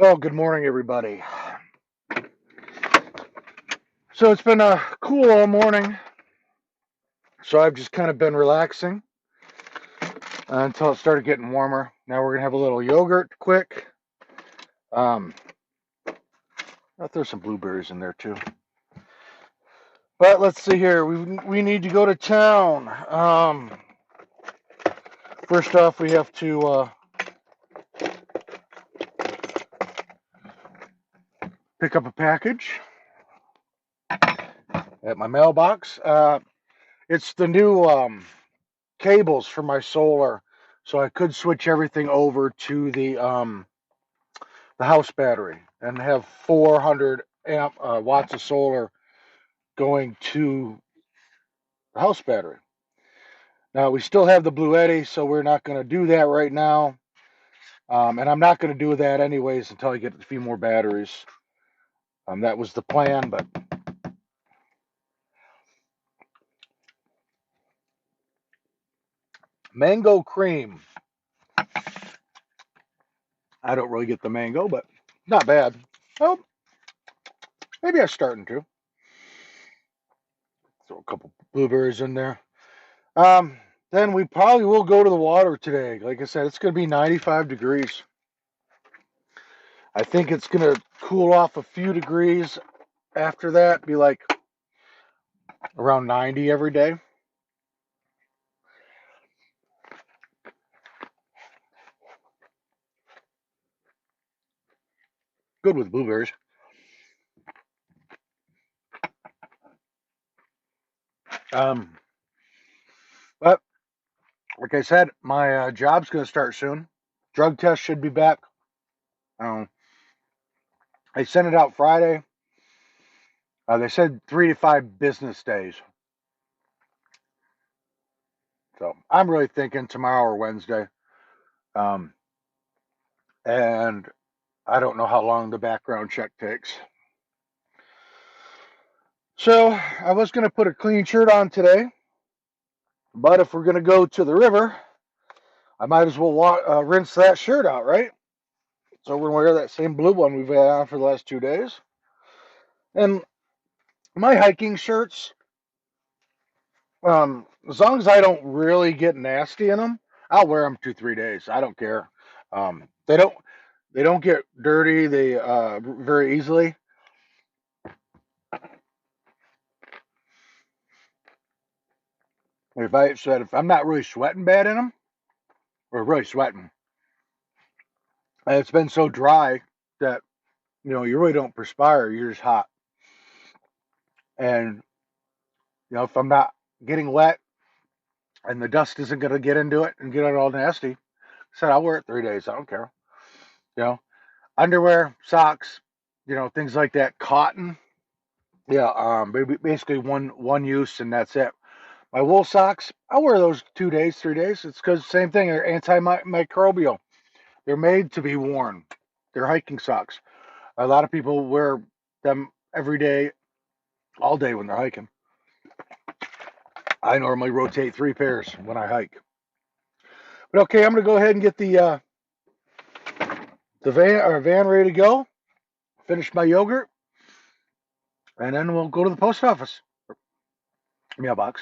Well, good morning, everybody. So it's been a cool all morning, so I've just kind of been relaxing until it started getting warmer. Now we're gonna have a little yogurt quick. Um, I'll throw some blueberries in there too. But let's see here. We need to go to town. First off, we have to pick up a package at my mailbox. It's the new cables for my solar, so I could switch everything over to the house battery and have 400 watts of solar going to the house battery. Now we still have the Blue Eddy, so we're not going to do that right now, and I'm not going to do that anyways until I get a few more batteries. That was the plan, but mango cream. I don't really get the mango, but not bad. Oh, maybe I'm starting to. Throw a couple blueberries in there. Um, then we probably will go to the water today. Like I said, it's going to be 95 degrees. I think it's going to cool off a few degrees after that, be like around 90 every day. Good with blueberries. Um, but like I said, my job's going to start soon. Drug test should be back. Um, I sent it out Friday. They said 3 to 5 business days. So I'm really thinking tomorrow or Wednesday. Um, and I don't know how long the background check takes. So I was going to put a clean shirt on today, but if we're going to go to the river, I might as well rinse that shirt out, right? So we're going to wear that same blue one we've had on for the last 2 days. And my hiking shirts, as long as I don't really get nasty in them, I'll wear them 2 3 days. I don't care. They don't get dirty. They very easily. If I'm not really sweating bad in them, or really sweating, and it's been so dry that you really don't perspire. You're just hot. And if I'm not getting wet and the dust isn't going to get into it and get it all nasty, I said I'll wear it 3 days. I don't care. You know, underwear, socks, things like that. Cotton, yeah, basically one use and that's it. My wool socks, I'll wear those 2 days, 3 days. It's because same thing. They're antimicrobial. They're made to be worn. They're hiking socks. A lot of people wear them every day, all day when they're hiking. I normally rotate 3 pairs when I hike. But okay, I'm gonna go ahead and get the van ready to go. Finish my yogurt, and then we'll go to the post office mailbox.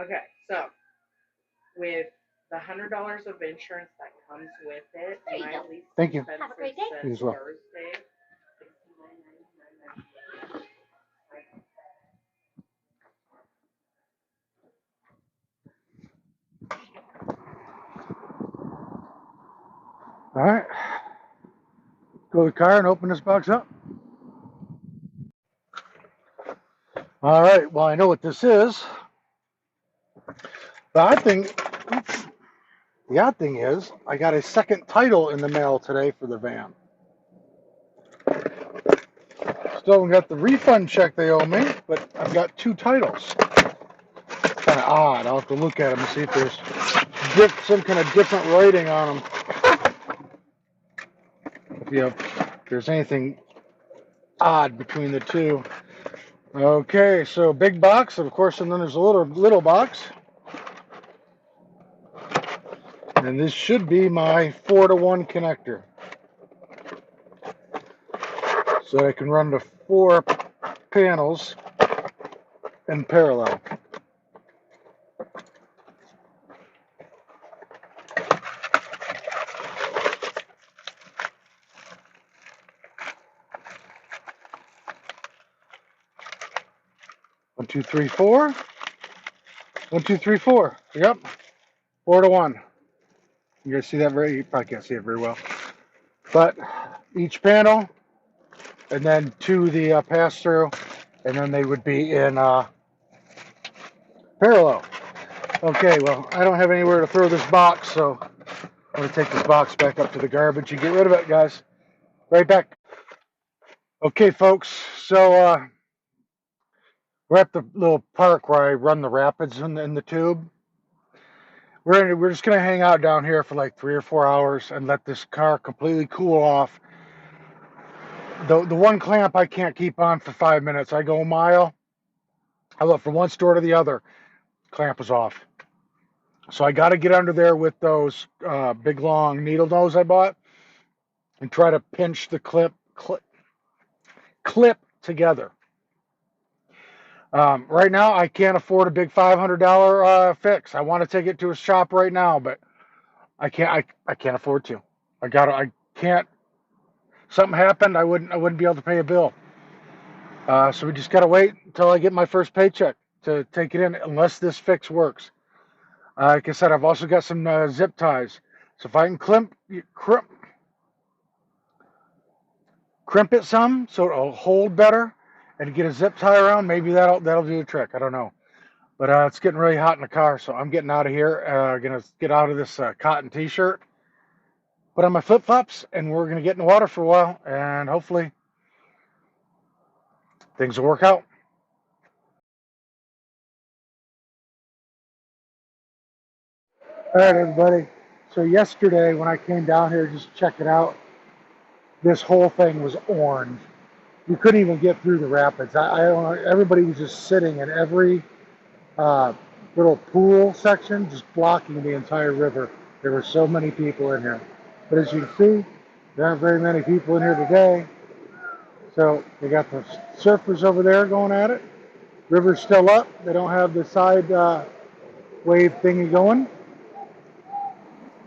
Okay, so with the $100 of insurance that comes with it, my least Thank you. expensive Have a great day. You since as well. Thursday. All right. Go to the car and open this box up. All right. Well, I know what this is. The odd thing is, I got a second title in the mail today for the van. Still haven't got the refund check they owe me, but I've got two titles. Kind of odd. I'll have to look at them and see if there's some kind of different writing on them. If there's anything odd between the two. Okay, so big box, of course, and then there's a little box. And this should be my 4-to-1 connector. So I can run the 4 panels in parallel. One, two, three, four. 1, 2, 3, 4. Yep. 4-to-1. You guys see that you probably can't see it very well. But each panel, and then 2 the pass through, and then they would be in parallel. Okay, well, I don't have anywhere to throw this box, so I'm going to take this box back up to the garbage and get rid of it, guys. Right back. Okay, folks, so we're at the little park where I run the rapids in the tube. We're just going to hang out down here for like 3 or 4 hours and let this car completely cool off. The one clamp I can't keep on for 5 minutes. I go a mile. I look from one store to the other. Clamp is off. So I got to get under there with those big long needle nose I bought and try to pinch the clip together. Right now, I can't afford a big $500 fix. I want to take it to a shop right now, but I can't. I can't afford to. I can't. Something happened. I wouldn't be able to pay a bill. So we just gotta wait until I get my first paycheck to take it in, unless this fix works. Like I said, I've also got some zip ties. So if I can crimp it some so it'll hold better, and get a zip tie around, maybe that'll do the trick. I don't know. But it's getting really hot in the car, so I'm getting out of here. Gonna get out of this cotton t-shirt, put on my flip-flops, and we're gonna get in the water for a while, and hopefully things will work out. All right, everybody. So yesterday when I came down here just to check it out, this whole thing was orange. You couldn't even get through the rapids. I don't know. Everybody was just sitting in every little pool section, just blocking the entire river. There were so many people in here. But as you can see, there aren't very many people in here today. So they got the surfers over there going at it. River's still up. They don't have the side wave thingy going.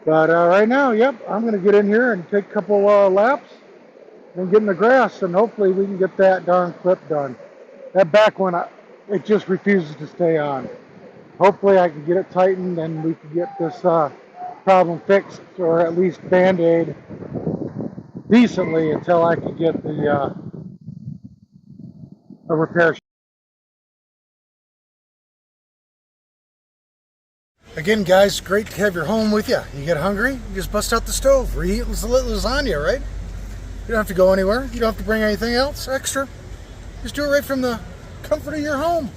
But right now, yep, I'm going to get in here and take a couple laps and get in the grass, and hopefully we can get that darn clip done. That back one, it just refuses to stay on. Hopefully I can get it tightened and we can get this problem fixed, or at least band-aid decently until I can get the a repair. Again, guys, great to have your home with you. You get hungry, you just bust out the stove, reheat lasagna, right? You don't have to go anywhere. You don't have to bring anything else extra. Just do it right from the comfort of your home.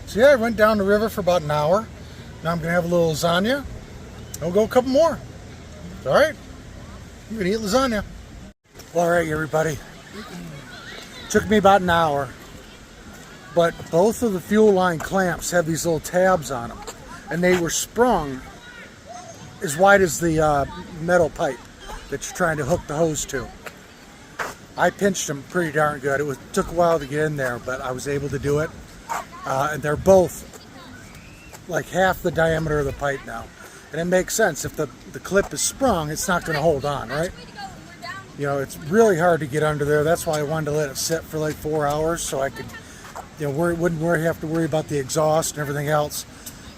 So yeah, I went down the river for about an hour. Now I'm going to have a little lasagna. And we'll go a couple more. All right? I'm going to eat lasagna. Well, all right, everybody. Took me about an hour. But both of the fuel line clamps have these little tabs on them. And they were sprung as wide as the metal pipe that you're trying to hook the hose to. I pinched them pretty darn good. It took a while to get in there, but I was able to do it. And they're both like half the diameter of the pipe now. And it makes sense. If the clip is sprung, it's not going to hold on, right? You know, it's really hard to get under there. That's why I wanted to let it sit for like 4 hours so I could, you know, wouldn't have to worry about the exhaust and everything else.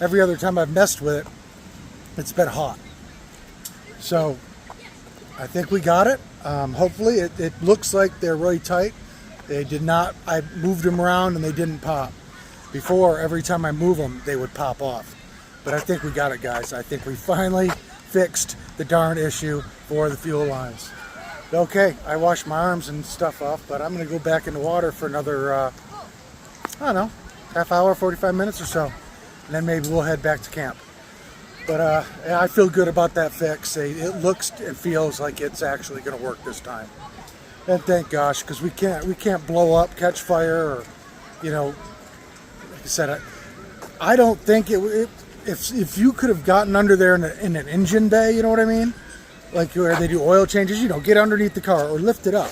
Every other time I've messed with it, it's been hot. So I think we got it. Hopefully it looks like they're really tight. They did not, I moved them around and they didn't pop. Before, every time I move them, they would pop off. But I think we got it, guys. I think we finally fixed the darn issue for the fuel lines. Okay, I washed my arms and stuff off, but I'm going to go back in the water for another, I don't know, half hour, 45 minutes or so. And then maybe we'll head back to camp. But I feel good about that fix. It looks and feels like it's actually going to work this time. And thank gosh, because we can't blow up, catch fire, or, you know, like I said, I don't think if you could have gotten under there in an engine bay, you know what I mean? Like where they do oil changes, you know, get underneath the car or lift it up.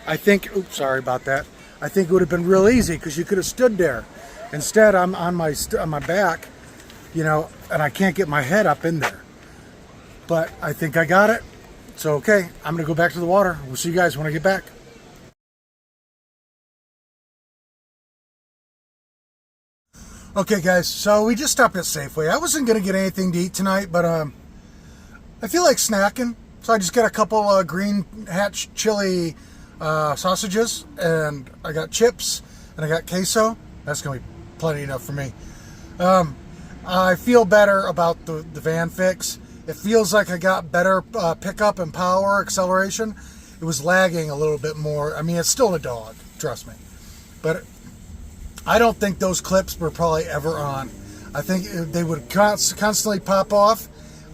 I think, oops, sorry about that. I think it would have been real easy because you could have stood there. Instead, I'm on my back, you know, and I can't get my head up in there. But I think I got it. So, okay, I'm going to go back to the water. We'll see you guys when I get back. Okay, guys, so we just stopped at Safeway. I wasn't going to get anything to eat tonight, but I feel like snacking. So I just got a couple green hatch chili sausages, and I got chips, and I got queso. That's going to be plenty enough for me. I feel better about the van fix. It feels like I got better pickup and power, acceleration. It was lagging a little bit more. I mean, it's still a dog, trust me. But I don't think those clips were probably ever on. I think they would constantly pop off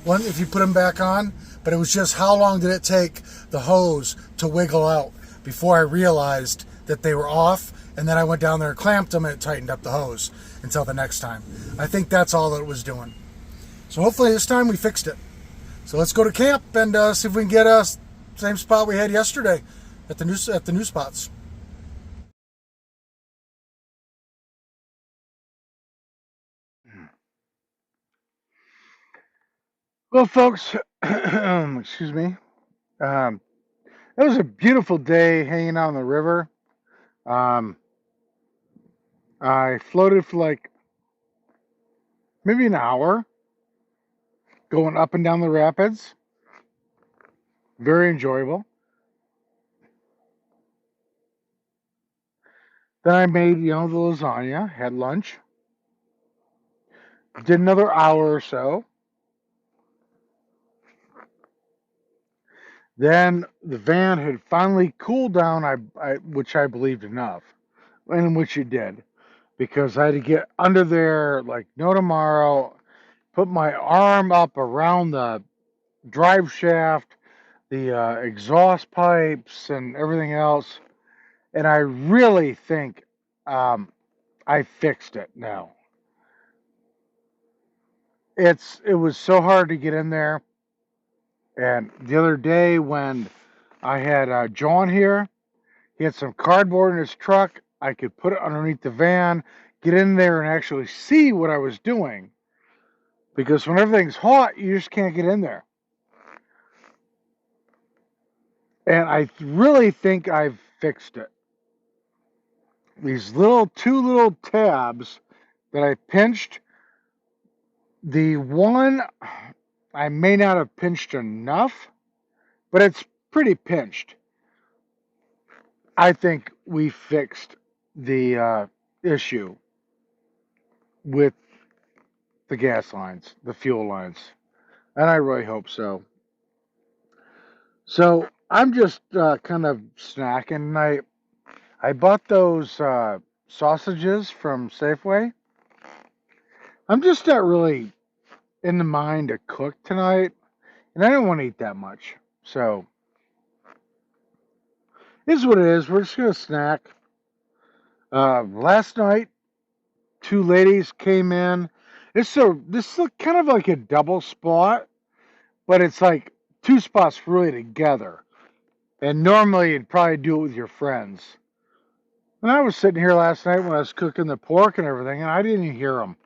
if you put them back on. But it was just how long did it take the hose to wiggle out before I realized that they were off. And then I went down there and clamped them and it tightened up the hose until the next time. I think that's all that it was doing. So hopefully this time we fixed it. So let's go to camp and see if we can get us same spot we had yesterday at the new spots. Well, folks, excuse me. Um, it was a beautiful day hanging out on the river. Um, I floated for like maybe an hour going up and down the rapids. Very enjoyable. Then I made, the lasagna, had lunch, did another hour or so. Then the van had finally cooled down, which I believed enough, and which it did, because I had to get under there like no tomorrow, put my arm up around the drive shaft, the exhaust pipes, and everything else. And I really think I fixed it now. It was so hard to get in there. And the other day when I had John here, he had some cardboard in his truck. I could put it underneath the van, get in there, and actually see what I was doing. Because when everything's hot, you just can't get in there. And I really think I've fixed it. These two little tabs that I pinched, the one I may not have pinched enough, but it's pretty pinched. I think we fixed the issue with the gas lines, the fuel lines, and I really hope so. So I'm just kind of snacking. I bought those sausages from Safeway. I'm just not really in the mind to cook tonight, and I don't want to eat that much. So it is what it is. We're just gonna snack. Last night, two ladies came in. This is kind of like a double spot, but it's like two spots really together. And normally you'd probably do it with your friends. And I was sitting here last night when I was cooking the pork and everything, and I didn't even hear them.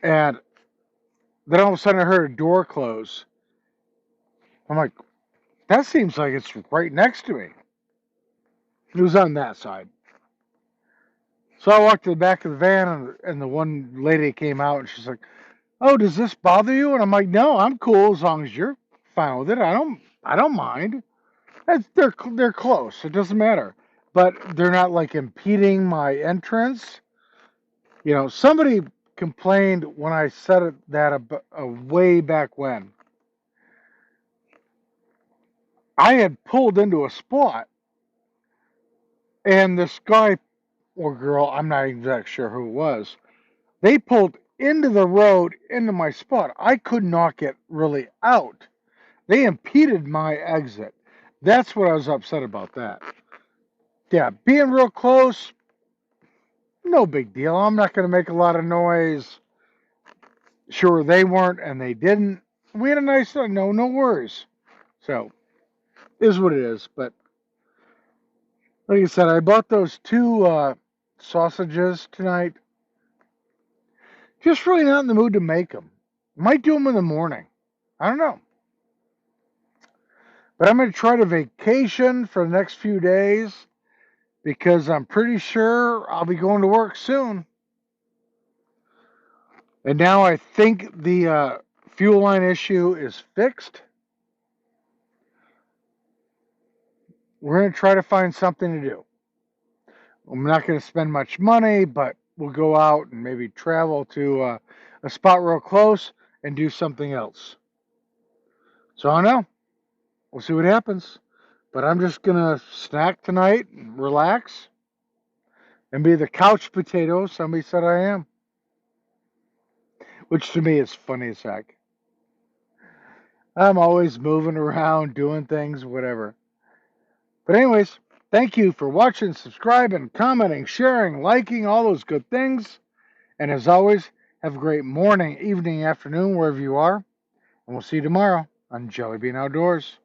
And then all of a sudden I heard a door close. I'm like, that seems like it's right next to me. It was on that side. So I walked to the back of the van, and the one lady came out, and she's like, "Oh, does this bother you?" And I'm like, "No, I'm cool as long as you're fine with it. I don't mind. They're close. It doesn't matter. But they're not like impeding my entrance. You know, somebody complained when I said that way back when. I had pulled into a spot, and this guy or girl, I'm not exactly sure who it was, they pulled into the road into my spot. I could not get really out. They impeded my exit. That's what I was upset about that. Yeah, being real close, no big deal. I'm not going to make a lot of noise. Sure, they weren't and they didn't. We had a nice, no worries. So, is what it is. But like I said, I bought those two sausages tonight. Just really not in the mood to make them. Might do them in the morning. I don't know. But I'm going to try to vacation for the next few days because I'm pretty sure I'll be going to work soon. And now I think the fuel line issue is fixed. We're going to try to find something to do. I'm not going to spend much money, but we'll go out and maybe travel to a spot real close and do something else. So I don't know. We'll see what happens. But I'm just going to snack tonight and relax and be the couch potato somebody said I am. Which to me is funny as heck. I'm always moving around, doing things, whatever. But anyways, thank you for watching, subscribing, commenting, sharing, liking, all those good things. And as always, have a great morning, evening, afternoon, wherever you are. And we'll see you tomorrow on Jelly Bean Outdoors.